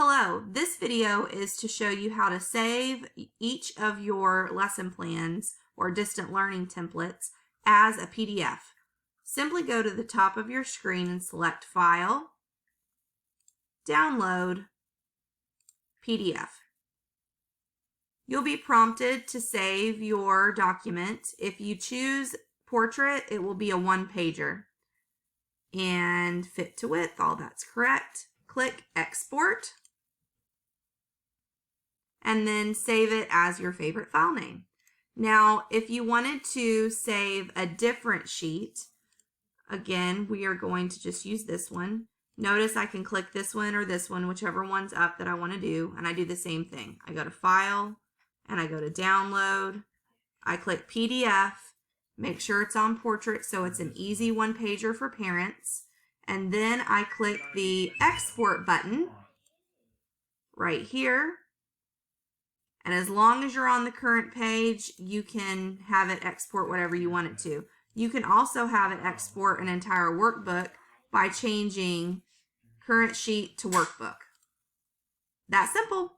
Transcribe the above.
Hello, this video is to show you how to save each of your lesson plans or distant learning templates as a PDF. Simply go to the top of your screen and select File, Download, PDF. You'll be prompted to save your document. If you choose Portrait, it will be a one-pager. And fit to width, all that's correct. Click Export, and then save it as your favorite file name. Now, if you wanted to save a different sheet, again, we are going to just use this one. Notice I can click this one or this one, whichever one's up that I want to do, and I do the same thing. I go to File, and I go to Download. I click PDF, make sure it's on Portrait so it's an easy one-pager for parents, and then I click the Export button right here. And as long as you're on the current page, you can have it export whatever you want it to. You can also have it export an entire workbook by changing current sheet to workbook. That simple.